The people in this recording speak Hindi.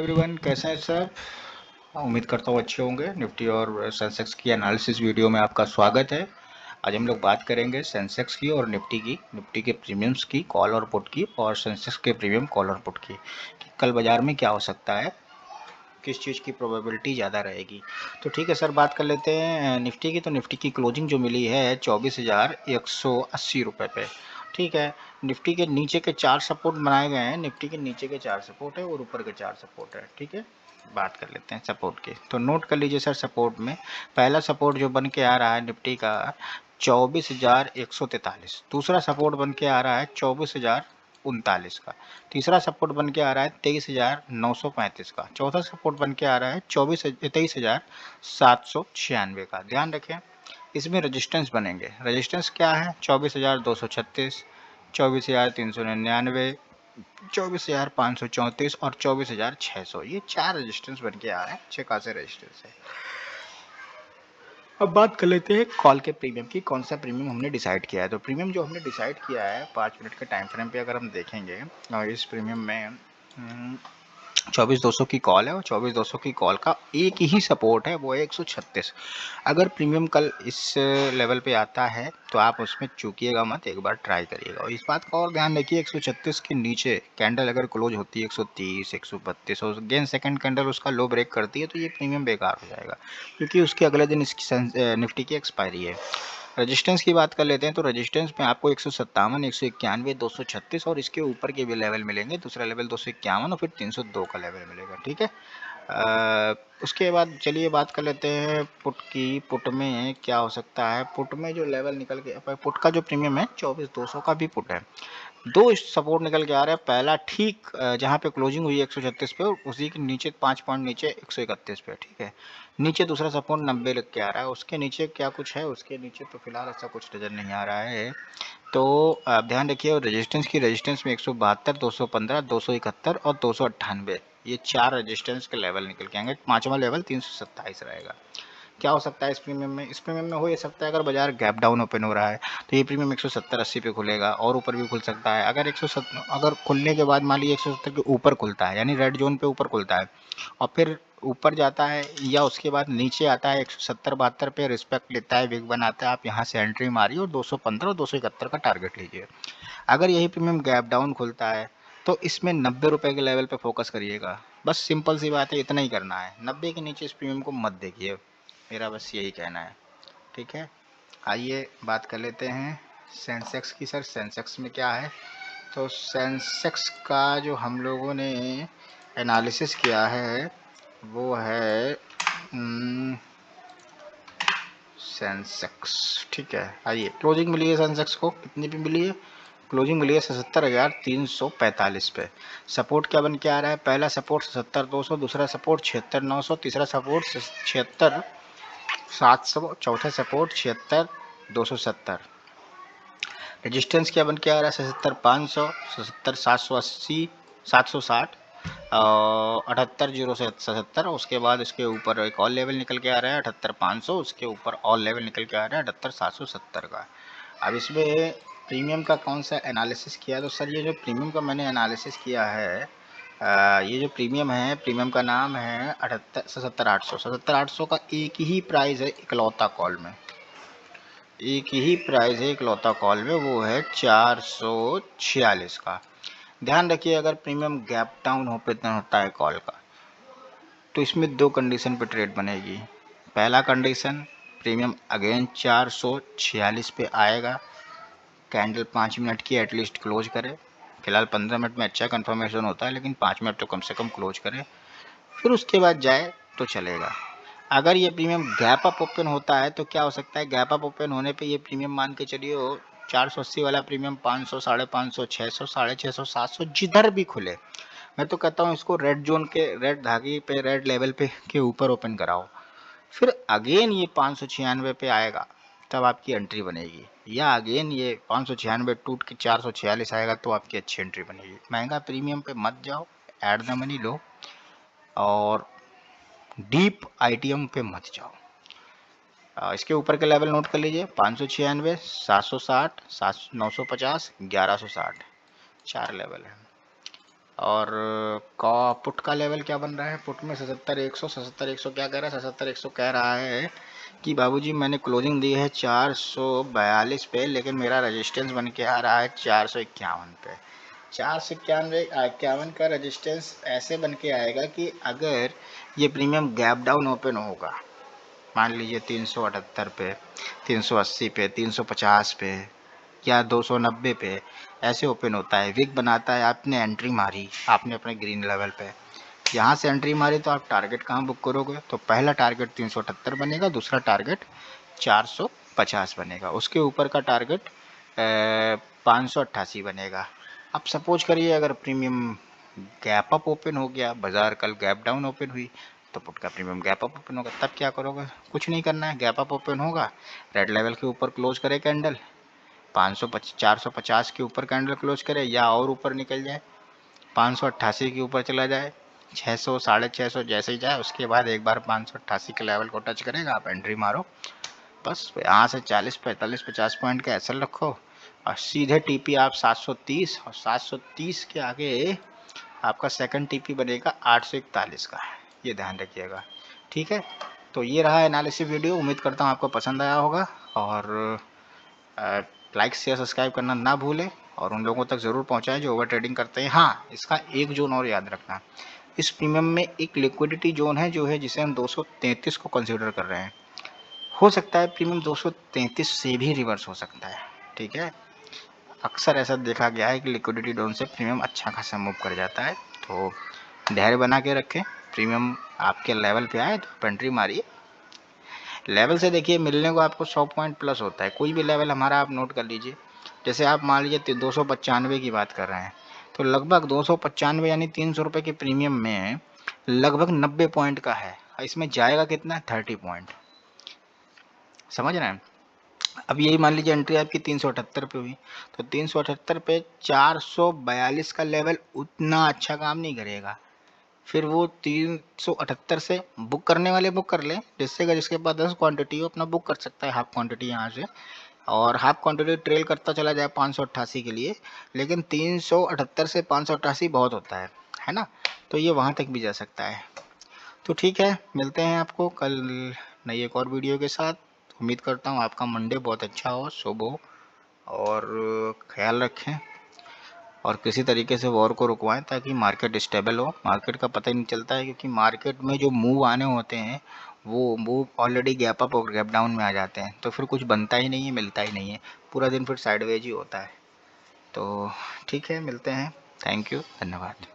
एवरीवन, कैसे हैं सब। उम्मीद करता हूँ अच्छे होंगे। निफ्टी और सेंसेक्स की एनालिसिस वीडियो में आपका स्वागत है। आज हम लोग बात करेंगे सेंसेक्स की और निफ्टी के प्रीमियम्स की कॉल और पुट की, और सेंसेक्स के प्रीमियम कॉल और पुट की कि कल बाजार में क्या हो सकता है, किस चीज़ की प्रोबेबिलिटी ज़्यादा रहेगी। तो ठीक है सर, बात कर लेते हैं निफ्टी की। तो निफ्टी की क्लोजिंग जो मिली है 24,180 रुपये पे। ठीक है, निफ्टी के नीचे के 4 सपोर्ट बनाए गए हैं। निफ्टी के नीचे के 4 सपोर्ट है और ऊपर के 4 सपोर्ट है। ठीक है, बात कर लेते हैं सपोर्ट की। तो नोट कर लीजिए सर, सपोर्ट में पहला सपोर्ट जो बन के आ रहा है निफ्टी का 24,143। दूसरा सपोर्ट बन के आ रहा है 24,039 का। तीसरा सपोर्ट बन के आ रहा है 23,935 का। चौथा सपोर्ट बन के आ रहा है 23,796 का। ध्यान रखें, इसमें रेजिस्टेंस बनेंगे। रेजिस्टेंस क्या है? 24,236, 24,399, 24,534 और 24,600। ये 4 रेजिस्टेंस बन के आ रहे हैं। अच्छे खासे रेजिस्टेंस है। अब बात कर लेते हैं कॉल के प्रीमियम की। कौन सा प्रीमियम हमने डिसाइड किया है। तो प्रीमियम जो हमने डिसाइड किया है 5 मिनट के टाइम फ्रेम पे अगर हम देखेंगे, और इस प्रीमियम में 24,200 की कॉल है, और 24,200 की कॉल का एक ही सपोर्ट है, वो है 136। अगर प्रीमियम कल इस लेवल पे आता है तो आप उसमें चूकिएगा मत, एक बार ट्राई करिएगा। और इस बात का और ध्यान रखिए, 136 के नीचे कैंडल अगर क्लोज होती है 130, 132 और अगेन सेकंड कैंडल उसका लो ब्रेक करती है तो ये प्रीमियम बेकार हो जाएगा, क्योंकि उसके अगले दिन इसकी निफ्टी की एक्सपायरी है। रेजिस्टेंस की बात कर लेते हैं। तो रेजिस्टेंस में आपको 157, 191, 236 और इसके ऊपर के भी लेवल मिलेंगे। दूसरा लेवल 251 और फिर 302 का लेवल मिलेगा। ठीक है, उसके बाद चलिए बात कर लेते हैं पुट की। पुट में क्या हो सकता है? पुट में जो लेवल निकल के, पुट का जो प्रीमियम है 24,200 का भी पुट है। दो सपोर्ट निकल के आ रहा है। पहला ठीक जहाँ पे क्लोजिंग हुई 136 पे, उसी के नीचे 5 पॉइंट नीचे 131 पे। ठीक है, नीचे दूसरा सपोर्ट 90 लग के आ रहा है। उसके नीचे क्या कुछ है? उसके नीचे तो फिलहाल ऐसा कुछ नज़र नहीं आ रहा है। तो आप ध्यान रखिए। और रेजिस्टेंस में 172, 215, 271 और 298, ये 4 रेजिस्टेंस के लेवल निकल के आएंगे। पांचवा लेवल 327 रहेगा। क्या हो सकता है इस प्रीमियम में? इस प्रीमियम में हो ये सकता है, अगर बाजार गैप डाउन ओपन हो रहा है तो ये प्रीमियम 170-80 पे खुलेगा, और ऊपर भी खुल सकता है। अगर 170, अगर खुलने के बाद मान लीजिए 170 के ऊपर खुलता है, यानी रेड जोन पे ऊपर खुलता है, और फिर ऊपर जाता है या उसके बाद नीचे आता है 170-72 पे रिस्पेक्ट लेता है, बिग बनाता है, आप यहाँ से एंट्री मारिए और 215 और 271 का टारगेट लीजिए। अगर यही प्रीमियम गैप डाउन खुलता है तो इसमें 90 रुपये के लेवल पे फोकस करिएगा। बस सिंपल सी बात है, इतना ही करना है। 90 के नीचे इस प्रीमियम को मत देखिए, मेरा बस यही कहना है। ठीक है, आइए बात कर लेते हैं सेंसेक्स की। सर सेंसेक्स में क्या है? तो सेंसेक्स का जो हम लोगों ने एनालिसिस किया है वो है सेंसेक्स। ठीक है, आइए क्लोजिंग मिली है सेंसेक्स को, कितनी पे मिली है? क्लोजिंग मिली है 77,345 पे। सपोर्ट क्या बन के आ रहा है? पहला सपोर्ट 77,200, दूसरा सपोर्ट 76,900, तीसरा सपोर्ट 76,700, चौथा सपोर्ट 76,270। रेजिस्टेंस क्या बन के आ रहा है? 77,500, 77,780, 760 और 78,077। उसके बाद इसके ऊपर एक और लेवल निकल के आ रहा है 78,500। उसके ऊपर और लेवल निकल के आ रहा है 78,770 का। अब इसमें प्रीमियम का कौन सा एनालिसिस किया? तो सर ये जो प्रीमियम का मैंने एनालिसिस किया है, ये जो प्रीमियम है, प्रीमियम का नाम है 77,800। 77,800 का एक ही प्राइस है इकलौता कॉल में, एक ही प्राइस है इकलौता कॉल में, वो है 446 का। ध्यान रखिए, अगर प्रीमियम गैप डाउन ओपन होता है कॉल का तो इसमें दो कंडीशन पे ट्रेड बनेगी। पहला कंडीशन, प्रीमियम अगेन 446 पे आएगा, कैंडल 5 मिनट की एटलीस्ट क्लोज करे। फिलहाल 15 मिनट में अच्छा कंफर्मेशन होता है, लेकिन 5 मिनट तो कम से कम क्लोज करे, फिर उसके बाद जाए तो चलेगा। अगर ये प्रीमियम गैप अप ओपन होता है तो क्या हो सकता है? गैप अप ओपन होने पे ये प्रीमियम मान के चलिए 480 वाला प्रीमियम 500, 550, 600, 650, 700 जिधर भी खुले, मैं तो कहता हूँ इसको रेड जोन के, रेड धागे पे, रेड लेवल पे के ऊपर ओपन कराओ। फिर अगेन ये 596 पे आएगा तब आपकी एंट्री बनेगी, या अगेन ये 596 टूट के 446 आएगा तो आपकी अच्छी एंट्री बनेगी। महंगा प्रीमियम पे मत जाओ, ऐड द मनी लो, और डीप आईटीएम पे मत जाओ। इसके ऊपर के लेवल नोट कर लीजिए, 596, 760, 950, 1160, 4 लेवल है। और का पुट का लेवल क्या बन रहा है, पुट में 77,100 क्या कह रहा है, 77,100 कह रहा है कि बाबूजी मैंने क्लोजिंग दी है 442 पे, लेकिन मेरा रेजिस्टेंस बन के आ रहा है 451 पे। 451 का रेजिस्टेंस ऐसे बन के आएगा कि अगर ये प्रीमियम गैप डाउन ओपन होगा, मान लीजिए 378 पे, 380 पे, 350 पे या 290 पे ऐसे ओपन होता है, विक बनाता है, आपने एंट्री मारी, आपने अपने ग्रीन लेवल पे यहाँ से एंट्री मारी, तो आप टारगेट कहाँ बुक करोगे, तो पहला टारगेट 378 बनेगा, दूसरा टारगेट 450 बनेगा, उसके ऊपर का टारगेट 588 बनेगा। अब सपोज करिए अगर प्रीमियम गैप अप ओपन हो गया, बाजार कल गैप डाउन ओपन हुई, तो पुट का प्रीमियम गैप अप ओपन होगा, तब क्या करोगे, कुछ नहीं करना है, गैप अप ओपन होगा, रेड लेवल के ऊपर क्लोज करे कैंडल, 450 के ऊपर कैंडल क्लोज करे या और ऊपर निकल जाए, 588 के ऊपर चला जाए, 600 650 जैसे ही जाए, उसके बाद एक बार 588 के लेवल को टच करेगा, आप एंट्री मारो, बस यहाँ से 40 45 50 पॉइंट का एसएल रखो और सीधे टीपी आप 730, और 730 के आगे आपका सेकंड टीपी बनेगा 841 का, ये ध्यान रखिएगा। ठीक है, तो ये रहा एनालिसिस वीडियो, उम्मीद करता हूँ आपको पसंद आया होगा, और लाइक शेयर सब्सक्राइब करना ना भूलें और उन लोगों तक ज़रूर पहुँचाएं जो ओवर ट्रेडिंग करते हैं। हाँ, इसका एक जोन और याद रखना, इस प्रीमियम में एक लिक्विडिटी जोन है जो है जिसे हम 233 को कंसीडर कर रहे हैं, हो सकता है प्रीमियम 233 से भी रिवर्स हो सकता है। ठीक है, अक्सर ऐसा देखा गया है कि लिक्विडिटी जोन से प्रीमियम अच्छा खासा मूव कर जाता है, तो धैर्य बना के रखें, प्रीमियम आपके लेवल पे आए तो एंट्री मारिए। लेवल से देखिए मिलने को आपको 100 पॉइंट प्लस होता है, कोई भी लेवल हमारा आप नोट कर लीजिए, जैसे आप मान लीजिए 295 की बात कर रहे हैं, तो लगभग 295 यानी 300 रुपये के प्रीमियम में लगभग 90 पॉइंट का है, इसमें जाएगा कितना, 30 पॉइंट, समझ रहे हैं। अब यही मान लीजिए एंट्री आपकी 378 पे हुई, तो 378 पे 442 का लेवल उतना अच्छा काम नहीं करेगा, फिर वो 378 से बुक करने वाले बुक कर लें, जिससे अगर जिसके पास 10 क्वांटिटी हो अपना बुक कर सकता है हाफ क्वांटिटी यहाँ से, और हाफ क्वांटिटी ट्रेल करता चला जाए 588 के लिए, लेकिन 378 से 588 बहुत होता है ना, तो ये वहाँ तक भी जा सकता है। तो ठीक है, मिलते हैं आपको कल नई एक और वीडियो के साथ। उम्मीद करता हूँ आपका मंडे बहुत अच्छा हो, शुभ हो, और ख्याल रखें और किसी तरीके से वॉर को रुकवाएं ताकि मार्केट स्टेबल हो। मार्केट का पता ही नहीं चलता है, क्योंकि मार्केट में जो मूव आने होते हैं वो मूव ऑलरेडी गैप अप और गैप डाउन में आ जाते हैं, तो फिर कुछ बनता ही नहीं है, मिलता ही नहीं है, पूरा दिन फिर साइडवेज ही होता है। तो ठीक है, मिलते हैं, थैंक यू, धन्यवाद।